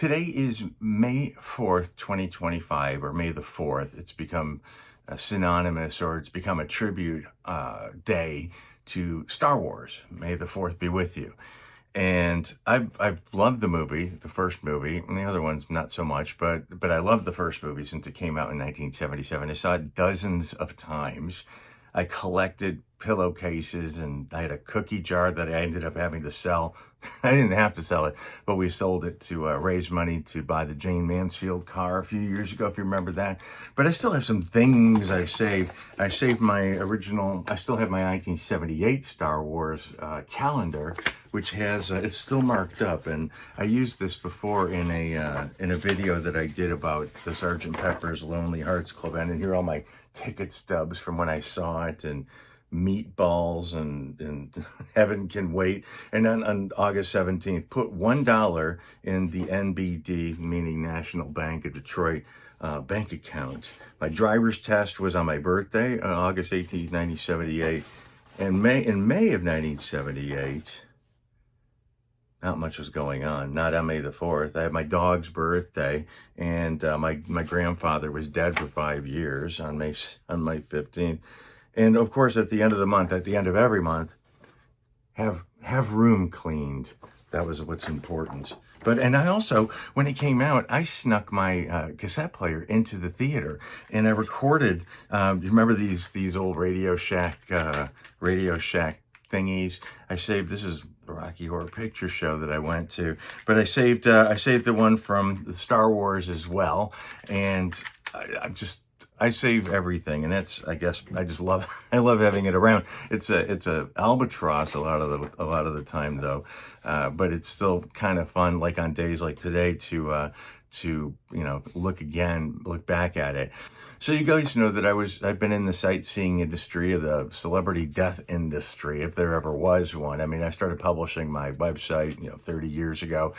Today is May 4th, 2025, or May the 4th. It's become synonymous, or it's become a tribute day to Star Wars. May the 4th be with you. And I've loved the movie, the first movie, and the other ones not so much, but I love the first movie since it came out in 1977. I saw it dozens of times. I collected pillowcases, and I had a cookie jar that I ended up having to sell. I didn't have to sell it, but we sold it to raise money to buy the Jane Mansfield car a few years ago, if you remember that. But I still have some things I saved. I saved my original, I still have my 1978 Star Wars calendar, which has, it's still marked up. And I used this before in a video that I did about the Sgt. Pepper's Lonely Hearts Club. And here are all my ticket stubs from when I saw it, and meatballs and Heaven Can Wait. And then on August 17th, put $1 in the NBD, meaning National Bank of Detroit, bank account. My driver's test was on my birthday, August 18th, 1978. And in May of 1978, not much was going on. Not on May the 4th. I had my dog's birthday, and my grandfather was dead for 5 years on May 15th. And of course, at the end of the month, at the end of every month, have room cleaned. That was what's important. And I also, when it came out, I snuck my cassette player into the theater, and I recorded. You remember these old Radio Shack thingies? I saved. This is the Rocky Horror Picture Show that I went to, but I saved the one from the Star Wars as well, and I save everything, and that's, I guess, I love having it around. It's a albatross a lot of the time though, but it's still kind of fun, like on days like today, to look back at it. So you guys know that I've been in the sightseeing industry, of the celebrity death industry, if there ever was one. I mean, I started publishing my website, 30 years ago,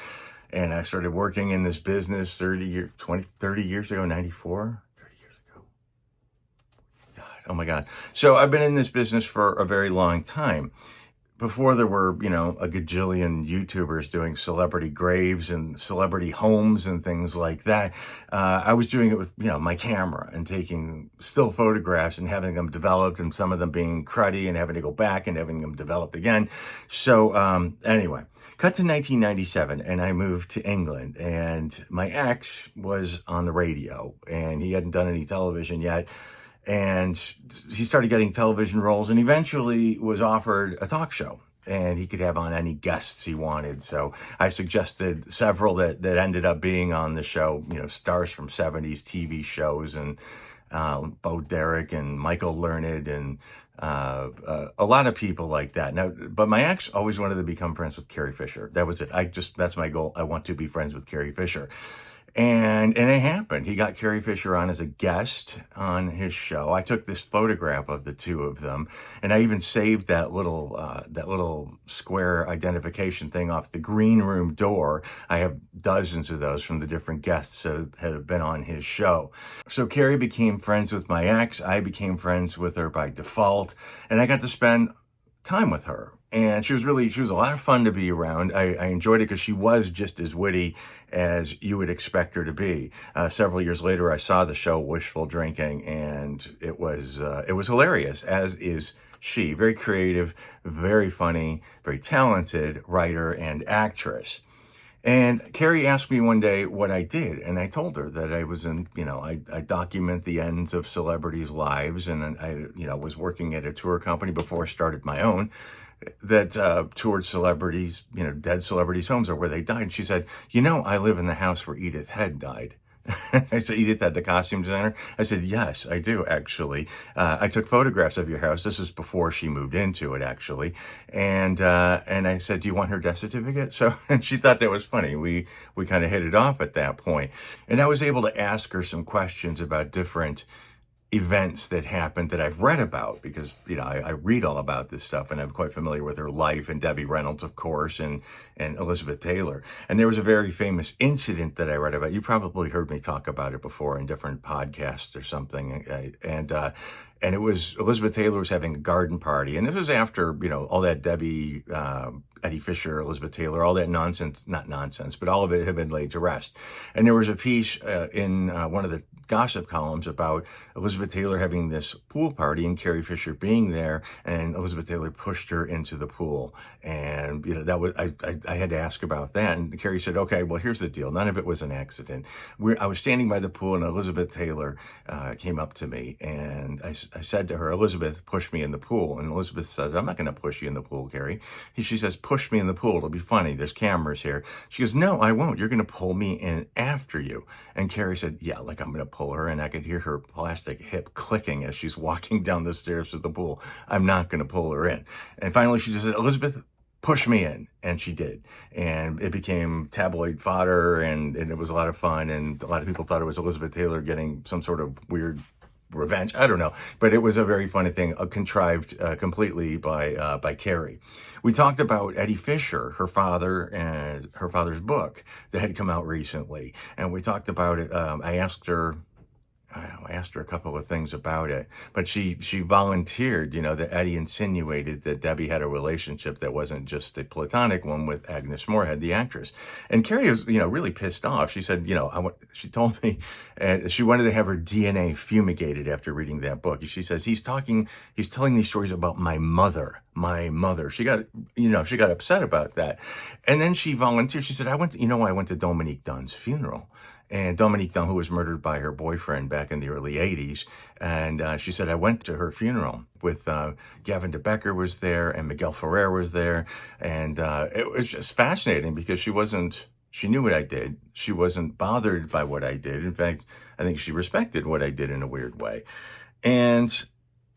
and I started working in this business 30 years ago, 94. Oh my God. So I've been in this business for a very long time. Before there were, a gajillion YouTubers doing celebrity graves and celebrity homes and things like that, I was doing it with, my camera and taking still photographs and having them developed, and some of them being cruddy and having to go back and having them developed again. So anyway, cut to 1997, and I moved to England, and my ex was on the radio, and he hadn't done any television yet. And he started getting television roles, and eventually was offered a talk show, and he could have on any guests he wanted. So I suggested several that ended up being on the show, stars from 70s TV shows, and Bo Derek and Michael Learned, and a lot of people like that. Now, but my ex always wanted to become friends with Carrie Fisher. That was it. That's my goal. I want to be friends with Carrie Fisher. And it happened. He got Carrie Fisher on as a guest on his show. I took this photograph of the two of them, and I even saved that little square identification thing off the green room door. I have dozens of those from the different guests that have been on his show. So Carrie became friends with my ex. I became friends with her by default, and I got to spend time with her. And she was a lot of fun to be around. I enjoyed it because she was just as witty as you would expect her to be. Several years later, I saw the show Wishful Drinking, and it was hilarious, as is she. Very creative, very funny, very talented writer and actress. And Carrie asked me one day what I did, and I told her that I was I document the ends of celebrities' lives, and I was working at a tour company before I started my own, that toured celebrities, dead celebrities' homes, or where they died. And she said, I live in the house where Edith Head died. I said, Edith Head, the costume designer? I said, yes, I do, actually. I took photographs of your house. This is before she moved into it, actually. And I said, do you want her death certificate? So, and she thought that was funny. We kind of hit it off at that point. And I was able to ask her some questions about different events that happened that I've read about, because I read all about this stuff, and I'm quite familiar with her life, and Debbie Reynolds, of course, and Elizabeth Taylor. And there was a very famous incident that I read about. You probably heard me talk about it before in different podcasts or something. And it was Elizabeth Taylor was having a garden party, and this was after all that Debbie Eddie Fisher, Elizabeth Taylor, all that nonsense, not nonsense, but all of it had been laid to rest. And there was a piece in one of the gossip columns about Elizabeth Taylor having this pool party and Carrie Fisher being there, and Elizabeth Taylor pushed her into the pool. And that was I had to ask about that, and Carrie said, "Okay, well, here's the deal. None of it was an accident. I was standing by the pool, and Elizabeth Taylor came up to me, and I said to her, 'Elizabeth, push me in the pool.' And Elizabeth says, 'I'm not going to push you in the pool, Carrie.' She says, 'Push me in the pool. It'll be funny. There's cameras here.' She goes, 'No, I won't. You're going to pull me in after you.' And Carrie said, 'Yeah, like I'm going to pull her in.' I could hear her plastic hip clicking as she's walking down the stairs to the pool. I'm not going to pull her in. And finally, she just said, 'Elizabeth, push me in.' And she did. And it became tabloid fodder, and it was a lot of fun. And a lot of people thought it was Elizabeth Taylor getting some sort of weird revenge. I don't know. But it was a very funny thing, contrived completely by Carrie. We talked about Eddie Fisher, her father, and her father's book that had come out recently. And we talked about it. I asked her a couple of things about it, but she volunteered, that Eddie insinuated that Debbie had a relationship that wasn't just a platonic one with Agnes Moorehead, the actress. And Carrie was, really pissed off. She said, she told me she wanted to have her DNA fumigated after reading that book. She says, he's telling these stories about my mother. She got upset about that. And then she volunteered. She said, I went to Dominique Dunne's funeral. And Dominique Dunne, who was murdered by her boyfriend back in the early 80s. And she said, I went to her funeral with Gavin de Becker was there and Miguel Ferrer was there. And it was just fascinating because she knew what I did. She wasn't bothered by what I did. In fact, I think she respected what I did in a weird way. And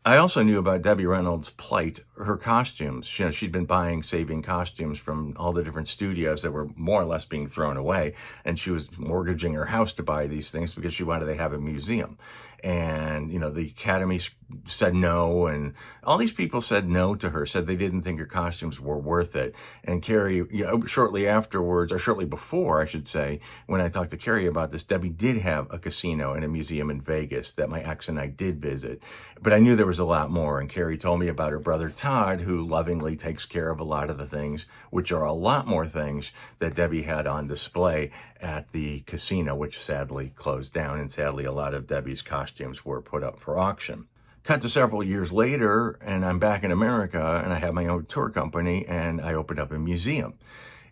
I also knew about Debbie Reynolds' plight, her costumes. She'd been saving costumes from all the different studios that were more or less being thrown away. And she was mortgaging her house to buy these things because she wanted to have a museum. And, the Academy said no. And all these people said no to her, said they didn't think her costumes were worth it. And Carrie, shortly afterwards, or shortly before, I should say, when I talked to Carrie about this, Debbie did have a casino and a museum in Vegas that my ex and I did visit. But I knew there was a lot more. And Carrie told me about her brother Todd, who lovingly takes care of a lot of the things, which are a lot more things that Debbie had on display at the casino, which sadly closed down. And sadly, a lot of Debbie's costumes were put up for auction. Cut to several years later, and I'm back in America, and I have my own tour company, and I opened up a museum.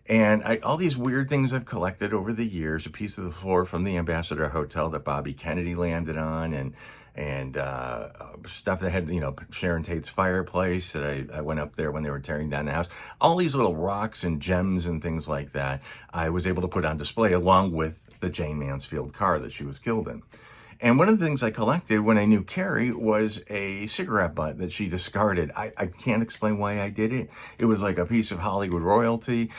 And all these weird things I've collected over the years, a piece of the floor from the Ambassador Hotel that Bobby Kennedy landed on, and stuff that had, Sharon Tate's fireplace that I went up there when they were tearing down the house. All these little rocks and gems and things like that I was able to put on display along with the Jane Mansfield car that she was killed in. And one of the things I collected when I knew Carrie was a cigarette butt that she discarded. I can't explain why I did it. It was like a piece of Hollywood royalty.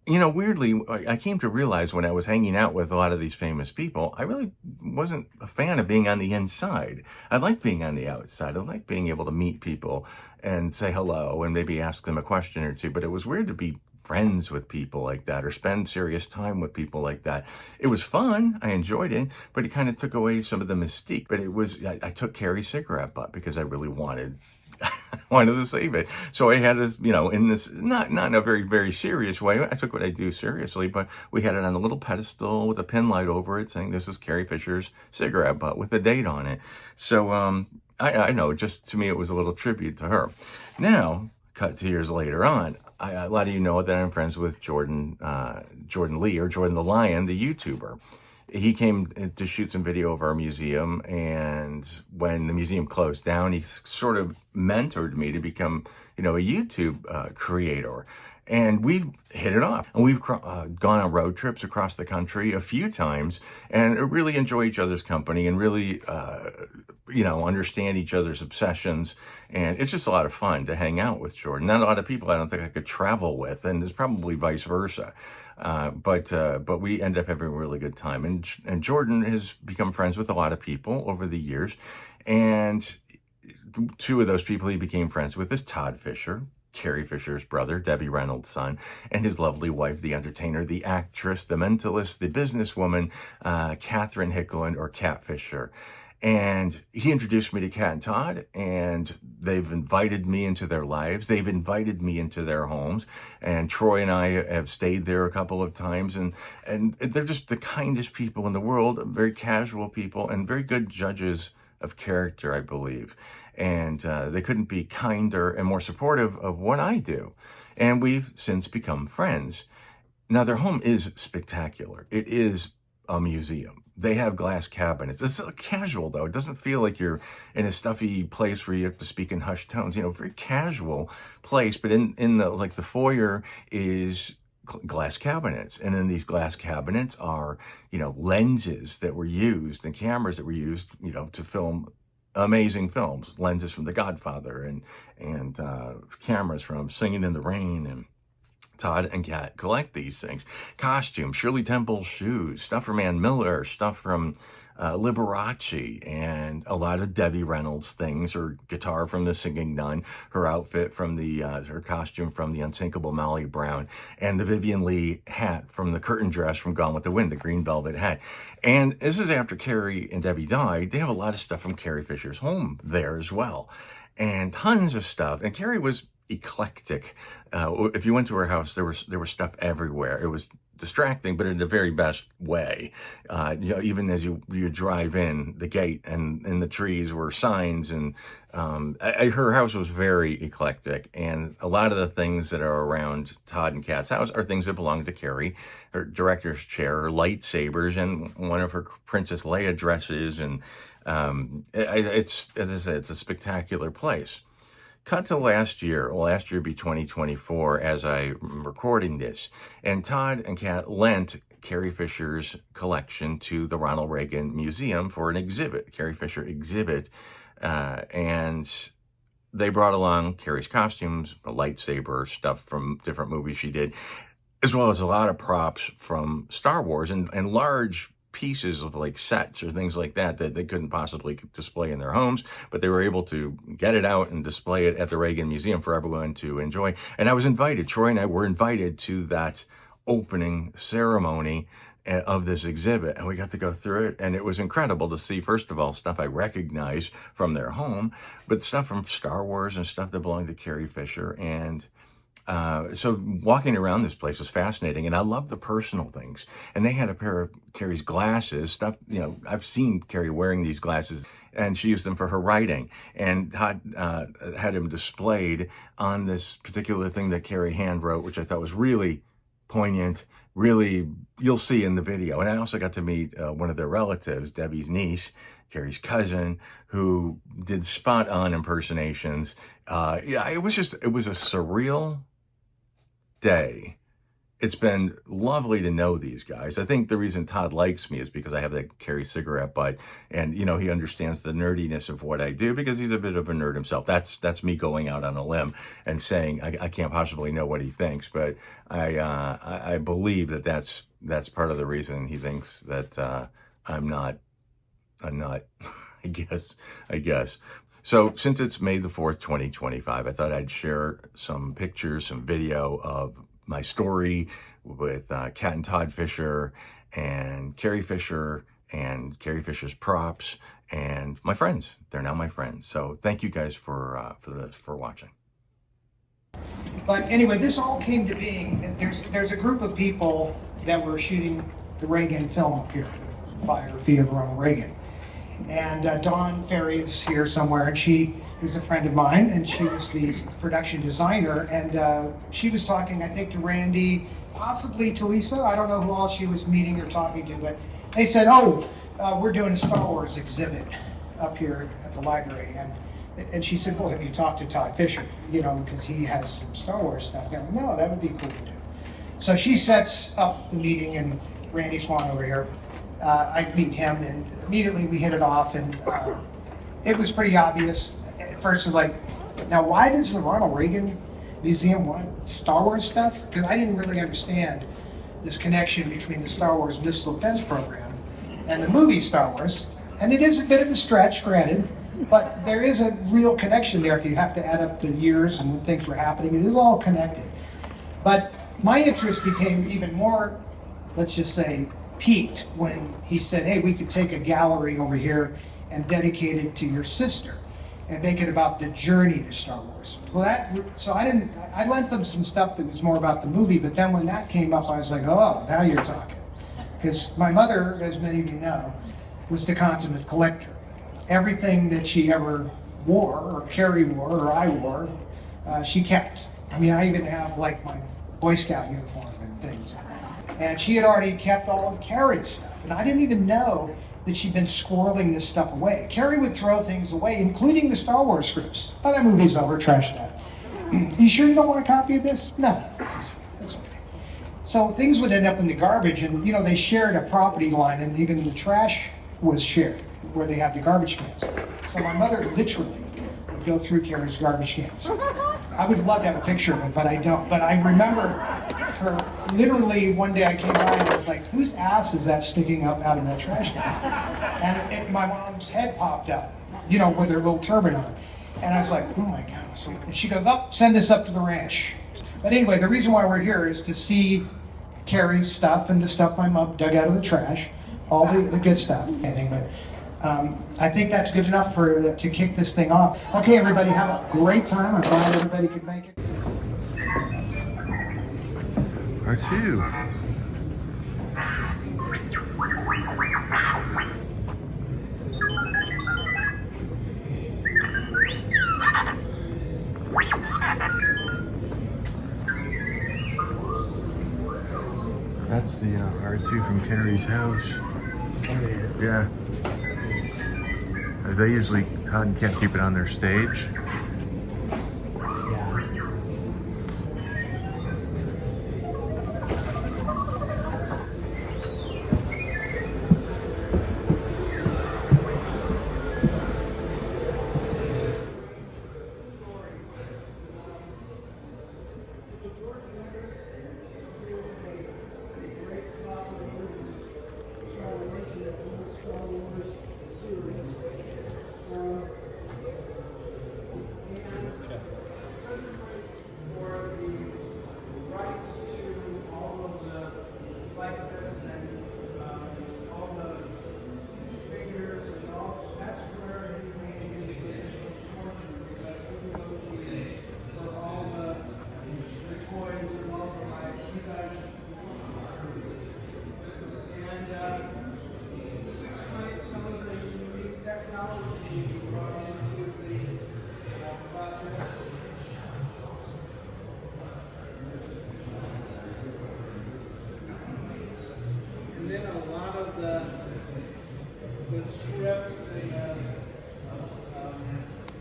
Weirdly, I came to realize when I was hanging out with a lot of these famous people, I really wasn't a fan of being on the inside. I like being on the outside. I like being able to meet people and say hello and maybe ask them a question or two. But it was weird to be friends with people like that or spend serious time with people like that. It was fun. I enjoyed it, but it kind of took away some of the mystique. But I took Carrie's cigarette butt because I really wanted to save it. So I had this, in this, not in a very, very serious way. I took what I do seriously, but we had it on a little pedestal with a pin light over it saying, this is Carrie Fisher's cigarette butt with a date on it. So, I know, just to me, it was a little tribute to her. Now, cut to years later on, a lot of you know that I'm friends with Jordan Lee, or Jordan the Lion, the YouTuber. He came to shoot some video of our museum, and when the museum closed down, he sort of mentored me to become, a YouTube creator. And we've hit it off. And we've gone on road trips across the country a few times and really enjoy each other's company and really, understand each other's obsessions. And it's just a lot of fun to hang out with Jordan. Not a lot of people I don't think I could travel with, and there's probably vice versa. But we end up having a really good time. And Jordan has become friends with a lot of people over the years. And two of those people he became friends with is Todd Fisher, Carrie Fisher's brother, Debbie Reynolds' son, and his lovely wife, the entertainer, the actress, the mentalist, the businesswoman, Catherine Hickeland, or Cat Fisher. And he introduced me to Kat and Todd, and they've invited me into their lives. They've invited me into their homes. And Troy and I have stayed there a couple of times. And they're just the kindest people in the world, very casual people, and very good judges of character, I believe. And they couldn't be kinder and more supportive of what I do. And we've since become friends. Now, their home is spectacular. It is a museum. They have glass cabinets. It's casual, though. It doesn't feel like you're in a stuffy place where you have to speak in hushed tones. Very casual place. But in the foyer is glass cabinets. And in these glass cabinets are, lenses that were used and cameras that were used, to film amazing films. Lenses from The Godfather and cameras from Singing in the Rain, and Todd and Kat collect these things. Costumes, Shirley Temple's shoes, stuff from Ann Miller, stuff from Liberace, and a lot of Debbie Reynolds things, her guitar from The Singing Nun, her outfit from her costume from The Unsinkable Molly Brown, and the Vivian Leigh hat from the curtain dress from Gone with the Wind, the green velvet hat. And this is after Carrie and Debbie died. They have a lot of stuff from Carrie Fisher's home there as well. And tons of stuff. And Carrie was eclectic. If you went to her house, there was stuff everywhere. It was distracting, but in the very best way. Even as you drive in the gate, and in the trees were signs, and her house was very eclectic. And a lot of the things that are around Todd and Kat's house are things that belong to Carrie: her director's chair, her lightsabers, and one of her Princess Leia dresses. And it's a spectacular place. Cut to last year. Well, last year be 2024 as I'm recording this. And Todd and Kat lent Carrie Fisher's collection to the Ronald Reagan Museum for an exhibit, Carrie Fisher exhibit. And they brought along Carrie's costumes, a lightsaber, stuff from different movies she did, as well as a lot of props from Star Wars and large pieces of sets or things like that they couldn't possibly display in their homes, but they were able to get it out and display it at the Reagan Museum for everyone to enjoy. And I was invited, Troy and I were invited to that opening ceremony of this exhibit, and we got to go through it, and it was incredible to see, first of all, stuff I recognize from their home, but stuff from Star Wars and stuff that belonged to Carrie Fisher. And so walking around this place was fascinating, and I love the personal things. And they had a pair of Carrie's glasses, stuff, I've seen Carrie wearing these glasses, and she used them for her writing, and had them displayed on this particular thing that Carrie hand wrote, which I thought was really poignant, really, you'll see in the video. And I also got to meet one of their relatives, Debbie's niece, Carrie's cousin, who did spot on impersonations. It was a surreal day. It's been lovely to know these guys. I think the reason Todd likes me is because I have that Carrie cigarette butt, and he understands the nerdiness of what I do because he's a bit of a nerd himself. That's me going out on a limb and saying I can't possibly know what he thinks, but I believe that's part of the reason he thinks that I'm not a nut. I guess. So since it's May the 4th, 2025, I thought I'd share some pictures, some video of my story with Kat and Todd Fisher and Carrie Fisher and Carrie Fisher's props and my friends. They're now my friends. So thank you guys for watching. But anyway, this all came to being. There's a group of people that were shooting the Reagan film up here, the biography of Ronald Reagan. And Dawn Ferry is here somewhere, and she is a friend of mine, and she was the production designer, and she was talking, I think, to Randy, possibly to Lisa. I don't know who else she was meeting or talking to, but they said, we're doing a Star Wars exhibit up here at the library. And she said, well, have you talked to Todd Fisher? Because he has some Star Wars stuff there. No, that would be cool to do. So she sets up the meeting, and Randy Swan over here, I meet him, and immediately we hit it off, and it was pretty obvious. At first, it's like, now why does the Ronald Reagan Museum want Star Wars stuff? Because I didn't really understand this connection between the Star Wars Missile Defense Program and the movie Star Wars. And it is a bit of a stretch, granted, but there is a real connection there if you have to add up the years and when things were happening. It is all connected. But my interest became even more, let's just say, peaked when he said, hey, we could take a gallery over here and dedicate it to your sister and make it about the journey to Star Wars. So I lent them some stuff that was more about the movie, but then when that came up, I was like, oh, now you're talking. Because my mother, as many of you know, was the consummate collector. Everything that she ever wore, or Carrie wore, or I wore, she kept. I mean, I even have like my Boy Scout uniform and things. And she had already kept all of Carrie's stuff. And I didn't even know that she'd been squirreling this stuff away. Carrie would throw things away, including the Star Wars scripts. Oh, that movie's over, trash that. You sure you don't want a copy of this? No, that's okay. So things would end up in the garbage, and they shared a property line, and even the trash was shared, where they had the garbage cans. So my mother literally would go through Carrie's garbage cans. I would love to have a picture of it, but I don't. But I remember her, literally one day I came by and I was like, whose ass is that sticking up out of that trash can? And my mom's head popped up, with her little turban on. And I was like, oh my God. And she goes, oh, send this up to the ranch. But anyway, the reason why we're here is to see Carrie's stuff and the stuff my mom dug out of the trash, all the good stuff. But I think that's good enough to kick this thing off. Okay, everybody, have a great time. I'm glad everybody could make it. R2. That's the R2 from Carrie's house. Yeah. They usually, Todd can't keep it on their stage. And then a lot of the scripts and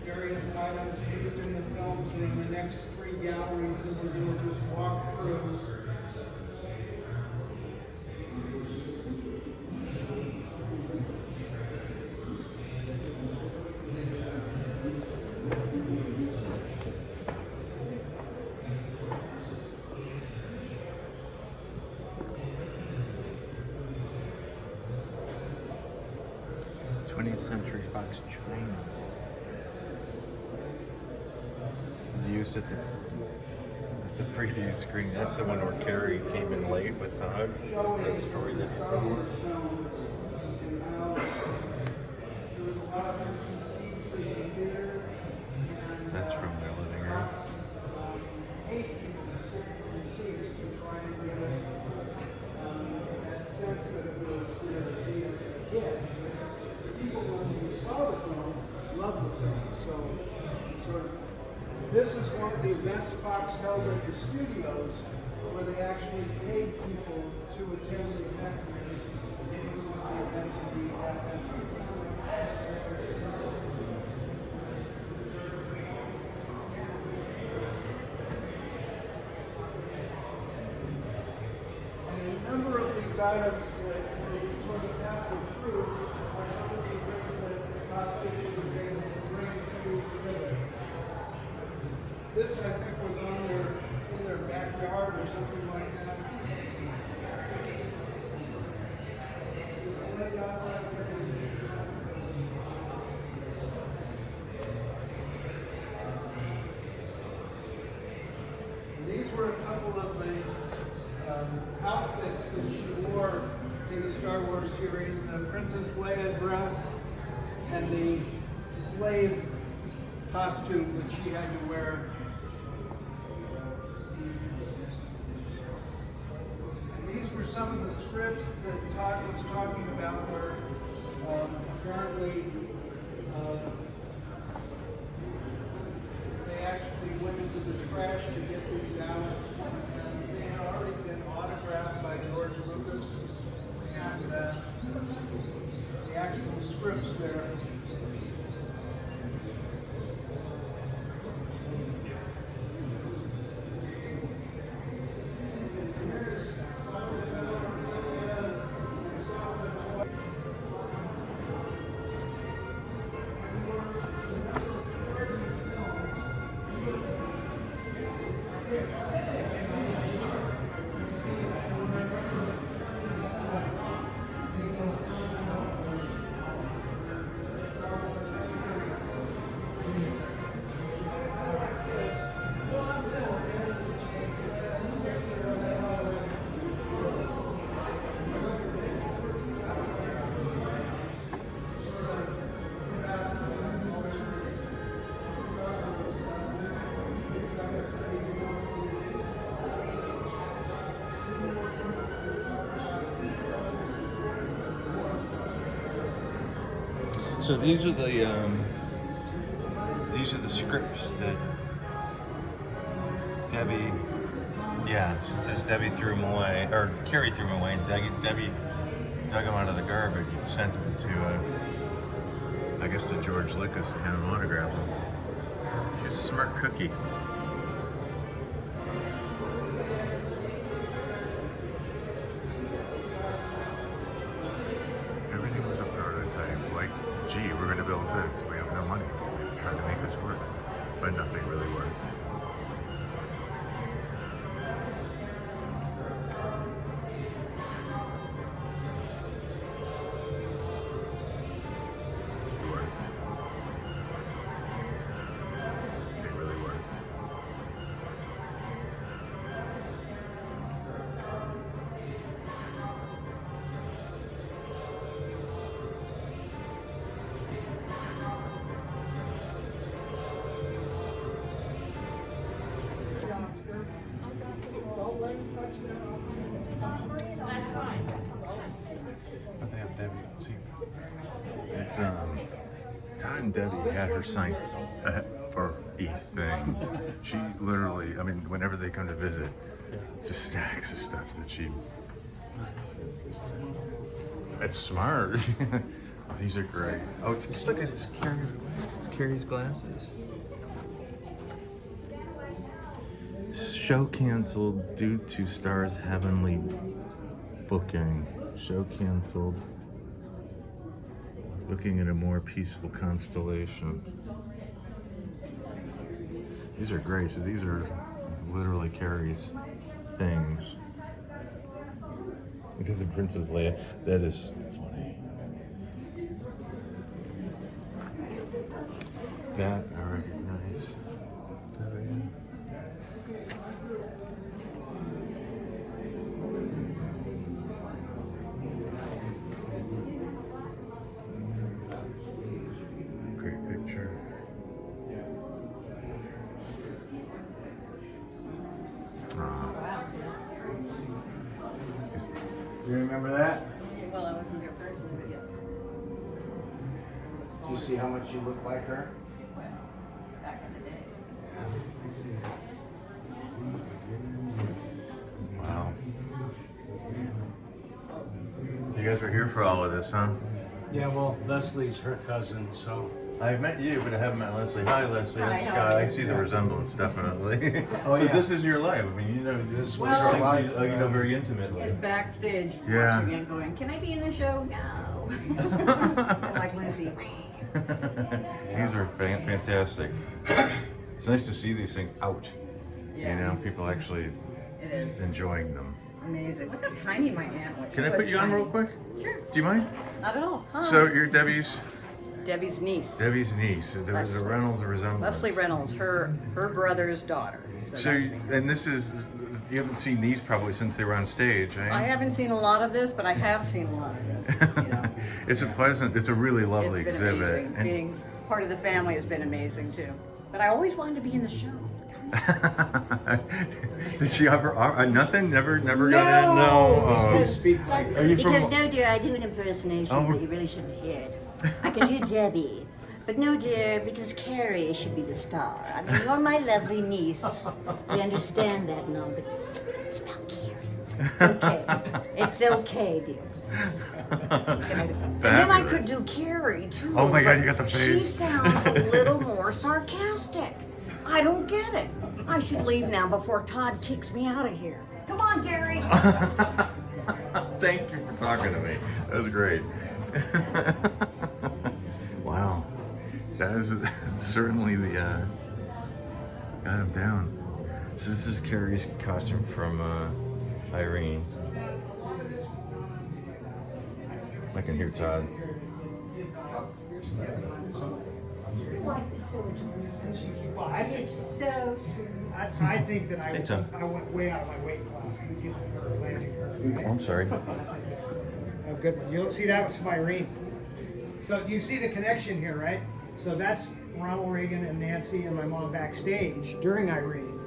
various items used in the films are in the next 3 galleries that we're going to just walk through. Century Fox Chino. Used at the preview screen. That's the one where Carrie came in late with Todd. That story that he told. That's from their living room. This is one of the events Fox held at the studios where they actually paid people to attend the event because they knew it was the event to be at that And a number of these items that were sort of passing through are some of the things that Fox was able to bring to the exhibit. This, I think, was in their backyard or something like that. These were a couple of the outfits that she wore in the Star Wars series, the Princess Leia dress and the slave costume that she had to wear. And these were some of the scripts that Todd was talking about, where apparently they actually went into the trash to get these out, and they had already been autographed by George Lucas, and the actual scripts there. So these are the scripts that Debbie, yeah, she says Debbie threw them away, or Carrie threw them away, and Debbie dug them out of the garbage and sent them to, I guess, to George Lucas to have him autograph them. She's a smart cookie. Everything was a prototype, like, gee, we're going to build this, we have no money, we're trying to make this work, but nothing really worked. Don't let him touch that. But they have Debbie. See, it's Todd and Debbie had her sign for the thing. She literally, I mean, whenever they come to visit, just stacks of stuff that she. It's smart. Oh, these are great. Oh, look, it's Carrie's glasses. Show canceled due to Star's heavenly booking. Show canceled. Looking at a more peaceful constellation. These are great. So these are literally Carrie's things. Because the Princess Leia, that is funny. That I recognize. Oh, yeah. Great picture. You remember that? Well, I wasn't there personally, but yes. You see how much you look like her? Well, back in the day. Wow. So you guys were here for all of this, huh? Yeah, well, Leslie's her cousin, so. I've met you, but I haven't met Leslie. Hi, Leslie. Hi, I'm how Scott. are I you? see the resemblance, definitely. Oh, So yeah. this is your life. I mean, you know, This was was her things life. you know very intimately. It's backstage Yeah. watching it going, can I be in the show? No. I'm like Lucy. These are fantastic. It's nice to see these things out. Yeah. You know, people actually It is. enjoying them. Amazing. Look how tiny my aunt was. Can She I put was you on tiny. real quick? Sure. Do you mind? Not at all. Hi. So you're Debbie's Debbie's niece. niece. There's a Leslie. Reynolds resemblance. Leslie Reynolds, her brother's daughter. So, and this is, you haven't seen these probably since they were on stage, right? I haven't seen a lot of this, but I have seen a lot of this. You know. It's a really lovely It's been exhibit. amazing. Being part of the family has been amazing too. But I always wanted to be in the show. Did she ever, nothing? Never got in? No. No. Oh. Speak like Are you from? Because no, dear, I do an impersonation Oh. that you really shouldn't hear. I can do Debbie, but no, dear, because Carrie should be the star. I mean, you're my lovely niece. We understand that and all, but it's about Carrie. It's okay. It's okay, dear. And then I could do Carrie too. Oh my God, but you got the She face. sounds a little more sarcastic. I don't get it. I should leave now before Todd kicks me out of here. Come on, Gary. Thank you for talking to me. That was great. Wow. That is certainly the, got him down. So this is Carrie's costume from Irene. I can hear Todd. Well, I think So sweet. I think that Hey, Tom. I went way out of my weight class to get her landing Oh, curve. I'm sorry. A good one. You'll see that was from Irene. So you see the connection here, right? So that's Ronald Reagan and Nancy and my mom backstage during Irene,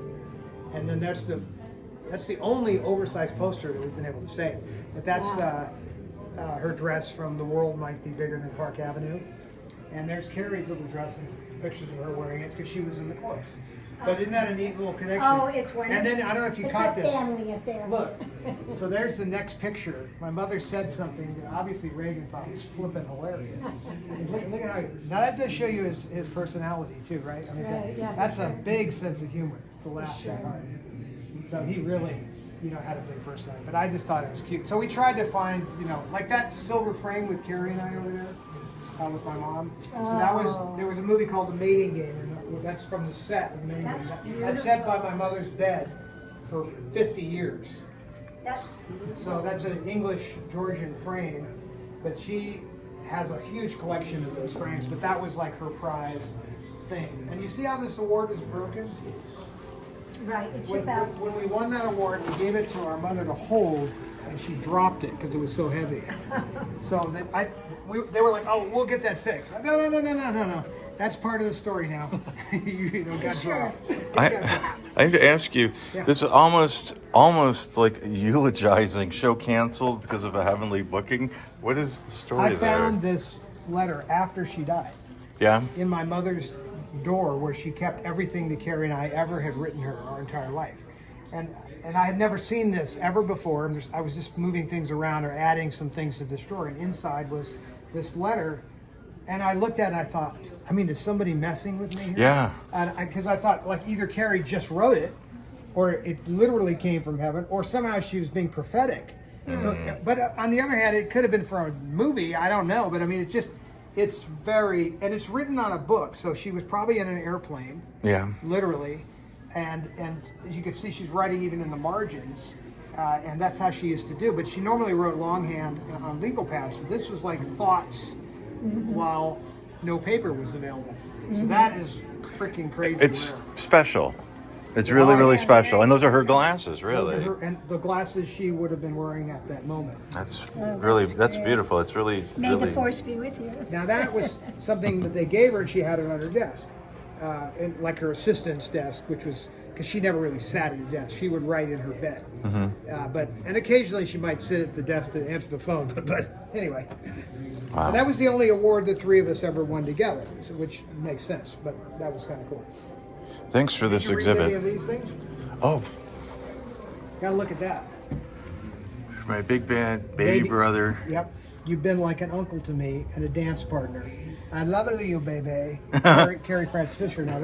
and then that's the only oversized poster that we've been able to save. But that's her dress from The World Might Be Bigger Than Park Avenue, and there's Carrie's little dress and pictures of her wearing it because she was in the chorus. But isn't that a neat little connection? Oh, it's wonderful. And then I don't know if you It's caught a this. family affair. Look, so there's the next picture. My mother said something that obviously Reagan thought was flippin' hilarious. Look at how now that does show you his personality too, right? I mean, Right, yeah, for that's a sure. big sense of humor to laugh that hard. So he really, had a big personality. But I just thought it was cute. So we tried to find, like that silver frame with Carrie and I over there. With my mom. So there was a movie called The Mating Game, and that's from the set of The Mating That's Game. That's set by my mother's bed for 50 years. That's beautiful. So that's an English Georgian frame, but she has a huge collection of those frames, but that was like her prize thing. And you see how this award is broken? Right, it's When, about. when we won that award, we gave it to our mother to hold, and she dropped it because it was so heavy. So that they were like, "Oh, we'll get that fixed." No. That's part of the story now. Got dropped. I have to ask you, Yeah. this is almost like eulogizing, show canceled because of a heavenly booking. What is the story I there? found this letter after she died Yeah? in my mother's door, where she kept everything that Carrie and I ever had written her our entire life, and I had never seen this ever before. I was just moving things around or adding some things to this drawer, and inside was this letter. And I looked at it and I thought, is somebody messing with me here? Yeah. Because I thought, like, either Carrie just wrote it, or it literally came from heaven, or somehow she was being prophetic. So, but on the other hand, it could have been for a movie. I don't know. But it's very, and it's written on a book. So she was probably in an airplane, Yeah. literally. And as you can see, she's writing even in the margins. And that's how she used to do. But she normally wrote longhand on legal pads. So this was like thoughts while no paper was available. So that is freaking crazy. It's rare. special. It's really, really yeah. special. And those are her glasses, Those really. are her, and the glasses she would have been wearing at that moment. That's beautiful. It's really, May really. the force be with you. Now that was something that they gave her, and she had it on her desk, and like her assistant's desk, which was because she never really sat at a desk. She would write in her bed, and occasionally she might sit at the desk to answer the phone. But anyway, Wow. that was the only award the three of us ever won together, which makes sense. But that was kind of cool. Thanks for this Did you read any of exhibit. these things? Oh, Got to look at that. my big bad baby brother. Yep. You've been like an uncle to me and a dance partner. I love you, baby. Carrie France Fisher. Now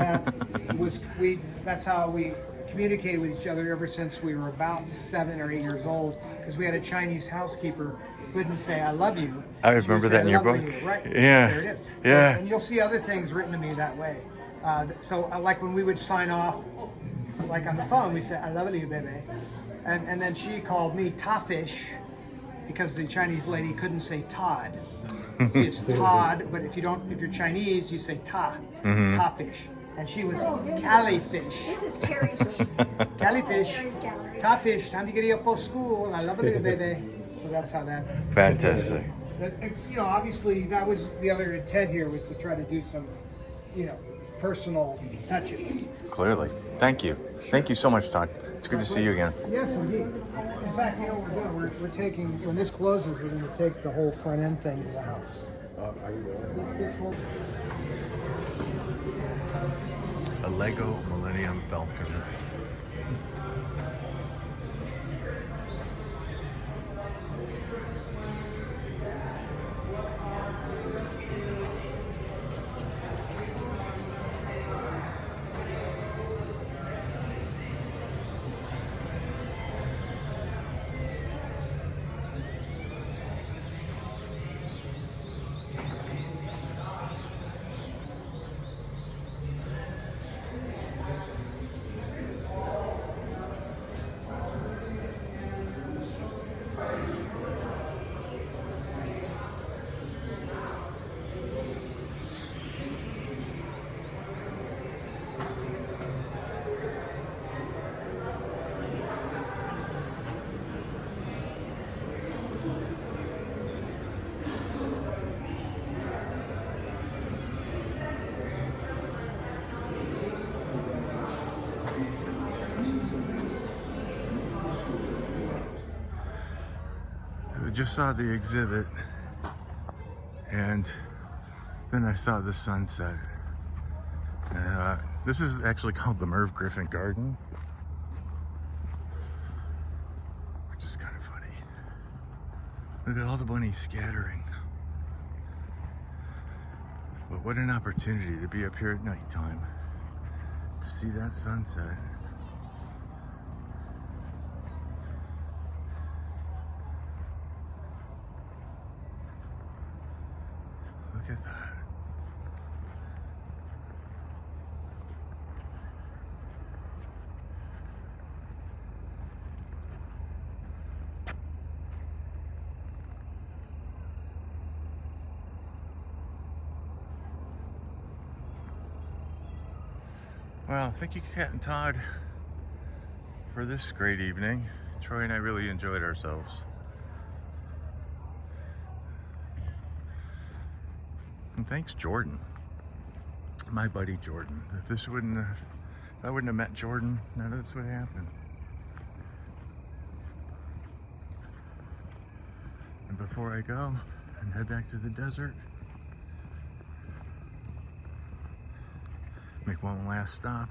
that's how we communicated with each other ever since we were about 7 or 8 years old, because we had a Chinese housekeeper who couldn't say I love you. I She would remember say, that in "I your love book. you." Right. Yeah. There it is. Yeah. And you'll see other things written to me that way. So like when we would sign off, like on the phone, we say I love you, baby. And then she called me Tafish, because the Chinese lady couldn't say Todd. See, it's Todd, but if you're Chinese, you say Ta, Tafish. And she was Cali fish. This is Carrie's Cali fish. Carrie's gallery. Top fish. Time to get you up for school. I love a little baby. So that's how that. Fantastic. But, you know, obviously that was the other intent here was to try to do some, you know, personal touches. Clearly. Thank you. Thank you so much, Todd. It's good to see you again. Yes, indeed. In fact, you know what we're doing? We're taking, when this closes, we're going to take the whole front end thing to the house. This little... A Lego Millennium Falcon. I just saw the exhibit, and then I saw the sunset. This is actually called the Merv Griffin Garden, which is kind of funny. Look at all the bunnies scattering. But what an opportunity to be up here at nighttime to see that sunset. Look at that. Well, thank you, Kat and Todd, for this great evening. Troy and I really enjoyed ourselves. And thanks, Jordan, my buddy Jordan. If I wouldn't have met Jordan, none of this would happen. And before I go and head back to the desert, make one last stop